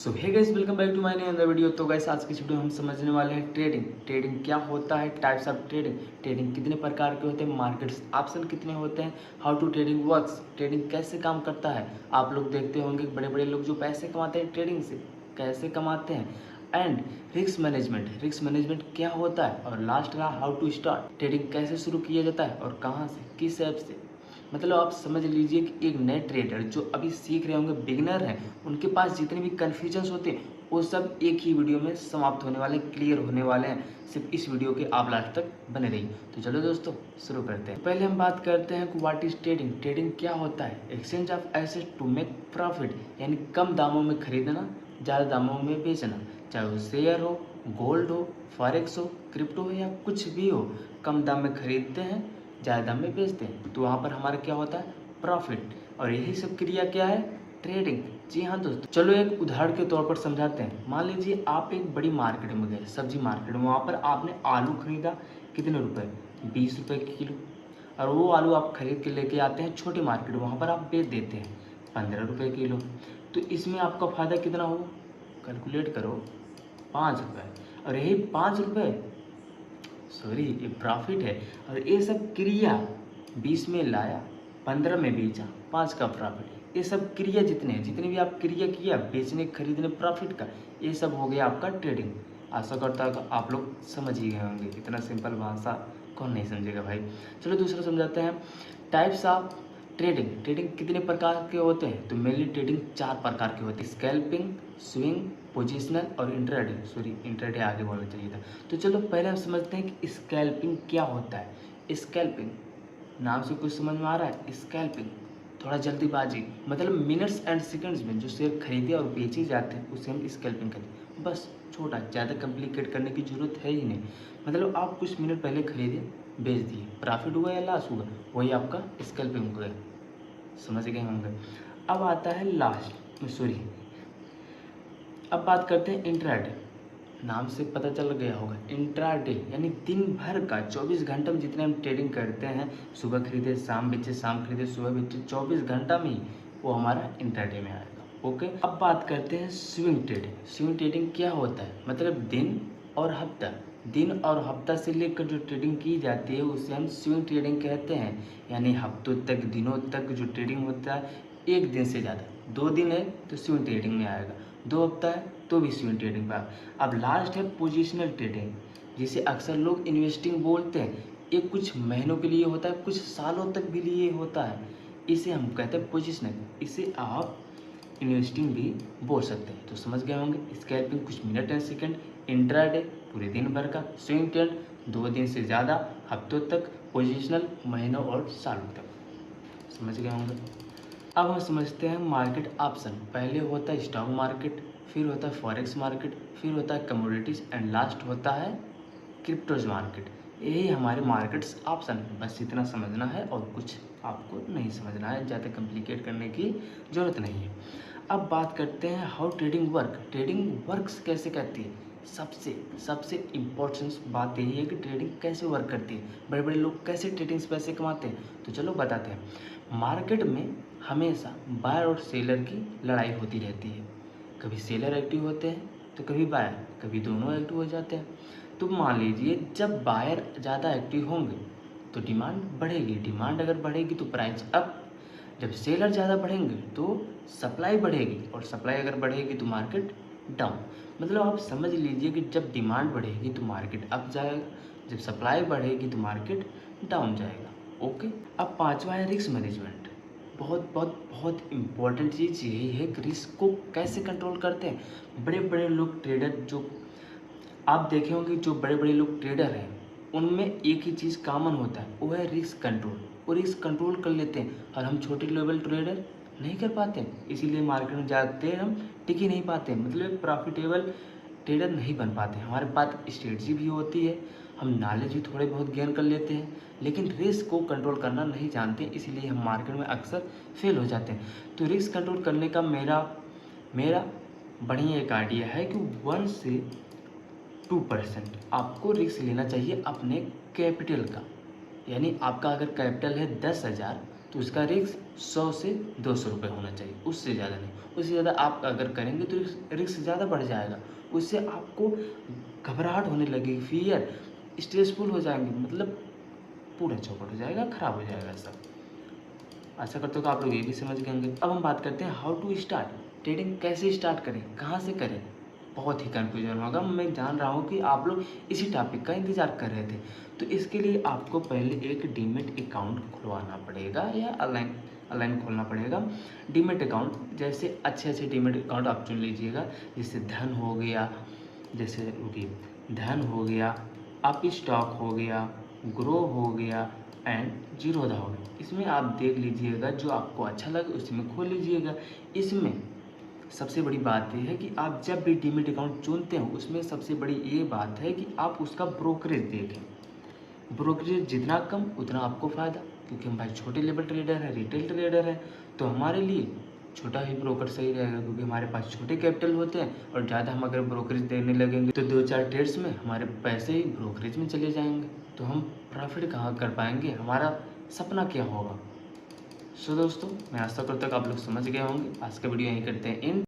So hey guys, welcome back to my new another video. तो guys, आज की video हम समझने वाले हैं ट्रेडिंग क्या होता है, टाइप्स ऑफ ट्रेडिंग कितने प्रकार के होते हैं, मार्केट्स ऑप्शन कितने होते हैं, how to trading works, trading कैसे काम करता है। आप लोग देखते होंगे बड़े बड़े लोग जो पैसे कमाते हैं ट्रेडिंग से, कैसे कमाते हैं। एंड रिस्क मैनेजमेंट क्या होता है, और लास्ट रहा हाउ टू स्टार्ट, ट्रेडिंग कैसे शुरू किया जाता है और कहाँ से, किस ऐप से। मतलब आप समझ लीजिए कि एक नए ट्रेडर जो अभी सीख रहे होंगे, बिगिनर हैं, उनके पास जितने भी कन्फ्यूजन्स होते हैं वो सब एक ही वीडियो में समाप्त होने वाले, क्लियर होने वाले हैं। सिर्फ इस वीडियो के आप लास्ट तक बने रहिए। तो चलो दोस्तों, शुरू करते हैं। पहले हम बात करते हैं कि व्हाट इज ट्रेडिंग क्या होता है। Exchange of asset to make profit, यानी कम दामों में खरीदना, ज़्यादा दामों में बेचना। चाहे वो शेयर हो, गोल्ड हो, फॉरेक्स हो, क्रिप्टो हो, या कुछ भी हो, कम दाम में खरीदते हैं, ज़्यादा दाम में बेचते हैं, तो वहाँ पर हमारा क्या होता है, प्रॉफिट। और यही सब क्रिया क्या है, ट्रेडिंग। जी हाँ दोस्तों, चलो एक उदाहरण के तौर पर समझाते हैं। मान लीजिए आप एक बड़ी मार्केट में गए, सब्जी मार्केट में, वहाँ पर आपने आलू खरीदा, कितने रुपए, 20 रुपये किलो। और वो आलू आप खरीद के लेके आते हैं छोटी मार्केट, वहाँ पर आप बेच देते हैं 15 रुपये किलो। तो इसमें आपका फ़ायदा कितना होगा, कैलकुलेट करो, 5 रुपये। और यही 5 रुपये, सॉरी, ये प्रॉफिट है। और ये सब क्रिया 20 में लाया, 15 में बेचा, 5 का प्रॉफिट। ये सब क्रिया जितने भी आप क्रिया किया, बेचने खरीदने प्रॉफिट का, ये सब हो गया आपका ट्रेडिंग। आशा करता हूँ आप लोग समझ ही गए होंगे, इतना सिंपल भाषा कौन नहीं समझेगा भाई। चलो दूसरा समझाते हैं, टाइप्स ऑफ ट्रेडिंग कितने प्रकार के होते हैं। तो मेनली ट्रेडिंग 4 प्रकार के होते हैं, स्कैल्पिंग, स्विंग, पोजिशनल और इंट्राडे। सॉरी, इंट्राडे आगे बोलना चाहिए था। तो चलो पहले हम समझते हैं कि स्कैल्पिंग क्या होता है। स्कैल्पिंग नाम से कुछ समझ में आ रहा है। स्कैल्पिंग थोड़ा जल्दीबाजी, मतलब मिनट्स एंड सेकंड्स में जो शेयर खरीदे और बेचे जाते हैं उसे हम स्कैल्पिंग कहते हैं। बस छोटा, ज़्यादा कम्प्लिकेट करने की ज़रूरत है ही नहीं। मतलब आप कुछ मिनट पहले खरीदे, बेच दिए, प्रॉफिट हुआ या लॉस हुआ, वही आपका स्कैल्पिंग हुआ। समझ गए होंगे। अब आता है लास्ट, सॉरी, अब बात करते हैं इंट्राडे। नाम से पता चल गया होगा, इंट्राडे यानी दिन भर का, 24 घंटा में जितने हम ट्रेडिंग करते हैं, सुबह खरीदे शाम बेचे, शाम खरीदे सुबह बेचे, 24 घंटा में ही वो हमारा इंट्राडे में आएगा। ओके, अब बात करते हैं स्विंग ट्रेडिंग। स्विंग ट्रेडिंग क्या होता है, मतलब दिन और हफ्ता से लेकर जो ट्रेडिंग की जाती है उसे हम स्विंग ट्रेडिंग कहते हैं। यानी हफ्तों तक, दिनों तक जो ट्रेडिंग होता है, एक दिन से ज़्यादा, 2 दिन है तो स्विंग ट्रेडिंग में आएगा, 2 हफ्ता है तो भी स्विंग ट्रेडिंग पर। अब लास्ट है पोजिशनल ट्रेडिंग, जिसे अक्सर लोग इन्वेस्टिंग बोलते हैं। ये कुछ महीनों के लिए होता है, कुछ सालों तक भी लिए होता है, इसे हम कहते हैं पोजिशनल। इसे आप इन्वेस्टिंग भी बोल सकते हैं। तो समझ गए होंगे, स्कैल्पिंग कुछ मिनट एंड सेकंड, इंट्राडे पूरे दिन भर का, स्विंग ट्रेड 2 दिन से ज़्यादा, हफ्तों तक, पोजिशनल महीनों और सालों तक। समझ गए होंगे। अब हम समझते हैं मार्केट ऑप्शन। पहले होता है स्टॉक मार्केट, फिर होता है फॉरेक्स मार्केट, फिर होता है कमोडिटीज़, एंड लास्ट होता है क्रिप्टोज मार्केट। यही हमारे मार्केट्स ऑप्शन। बस इतना समझना है और कुछ आपको नहीं समझना है, ज़्यादा कम्प्लिकेट करने की ज़रूरत नहीं है। अब बात करते हैं हाउ ट्रेडिंग वर्क्स कैसे करती है। सबसे इम्पोर्टेंट बात यही है कि ट्रेडिंग कैसे वर्क करती है, बड़े बड़े लोग कैसे ट्रेडिंग से पैसे कमाते हैं। तो चलो बताते हैं। मार्केट में हमेशा बायर और सेलर की लड़ाई होती रहती है। कभी सेलर एक्टिव होते हैं तो कभी बायर, कभी दोनों एक्टिव हो जाते हैं। तो मान लीजिए जब बायर ज़्यादा एक्टिव होंगे तो डिमांड बढ़ेगी, डिमांड अगर बढ़ेगी तो प्राइस अप। जब सेलर ज़्यादा बढ़ेंगे तो सप्लाई बढ़ेगी, और सप्लाई अगर बढ़ेगी तो मार्केट डाउन। मतलब आप समझ लीजिए कि जब डिमांड बढ़ेगी तो मार्केट अप जाएगा, जब सप्लाई बढ़ेगी तो मार्केट डाउन जाएगा। ओके, अब पांचवा है रिस्क मैनेजमेंट। बहुत इम्पोर्टेंट चीज़ यही है कि रिस्क को कैसे कंट्रोल करते हैं। बड़े बड़े लोग ट्रेडर, जो आप देखे होंगे, जो बड़े बड़े लोग ट्रेडर हैं, उनमें एक ही चीज़ कॉमन होता है, वो है रिस्क कंट्रोल। वो रिस्क कंट्रोल कर लेते हैं, और हम छोटे लेवल ट्रेडर नहीं कर पाते हैं। इसीलिए मार्केट में जाते हम टिक ही नहीं पाते, मतलब प्रॉफिटेबल ट्रेडर नहीं बन पाते। हमारे पास स्ट्रेटजी भी होती है, हम नॉलेज भी थोड़े बहुत गेन कर लेते हैं, लेकिन रिस्क को कंट्रोल करना नहीं जानते, इसीलिए हम मार्केट में अक्सर फेल हो जाते हैं। तो रिस्क कंट्रोल करने का मेरा बढ़िया एक आइडिया है कि 1 से 2% आपको रिस्क लेना चाहिए अपने कैपिटल का। यानी आपका अगर कैपिटल है 10,000, तो उसका रिस्क 100 से 200 रुपये होना चाहिए, उससे ज़्यादा नहीं। उससे ज़्यादा आप अगर करेंगे तो रिस्क ज़्यादा बढ़ जाएगा, उससे आपको घबराहट होने लगेगी, फियर, स्ट्रेसफुल हो जाएंगे, मतलब पूरा चौपट हो जाएगा, ख़राब हो जाएगा सब। आशा करता हूँ कि आप लोग ये भी समझ गए होंगे। अब हम बात करते हैं हाउ टू स्टार्ट, ट्रेडिंग कैसे स्टार्ट करें, कहाँ से करें। बहुत ही कन्फ्यूजन होगा, मैं जान रहा हूँ कि आप लोग इसी टॉपिक का इंतज़ार कर रहे थे। तो इसके लिए आपको पहले एक डीमेट अकाउंट खुलवाना पड़ेगा या ऑनलाइन खोलना पड़ेगा। डीमेट अकाउंट जैसे अच्छे डीमेट अकाउंट आप चुन लीजिएगा, जैसे धन हो गया, जैसे धन हो गया, अप स्टॉक हो गया, ग्रो हो गया एंड जीरोधा हो गया। इसमें आप देख लीजिएगा जो आपको अच्छा लगे उसमें खोल लीजिएगा। इसमें सबसे बड़ी बात यह है कि आप जब भी डीमेट अकाउंट चुनते हो उसमें सबसे बड़ी ये बात है कि आप उसका ब्रोकरेज देखें। ब्रोकरेज जितना कम उतना आपको फ़ायदा, क्योंकि हम भाई छोटे लेवल ट्रेडर है, रिटेल ट्रेडर है, तो हमारे लिए छोटा ही ब्रोकर सही रहेगा, क्योंकि हमारे पास छोटे कैपिटल होते हैं और ज़्यादा हम अगर ब्रोकरेज देने लगेंगे तो 2-4 ट्रेड्स में हमारे पैसे ही ब्रोकरेज में चले जाएंगे, तो हम प्रॉफिट कहाँ कर पाएंगे, हमारा सपना क्या होगा। सो दोस्तों, मैं आशा करता हूँ कि आप लोग समझ गए होंगे। आज का वीडियो यहीं करते हैं एंड।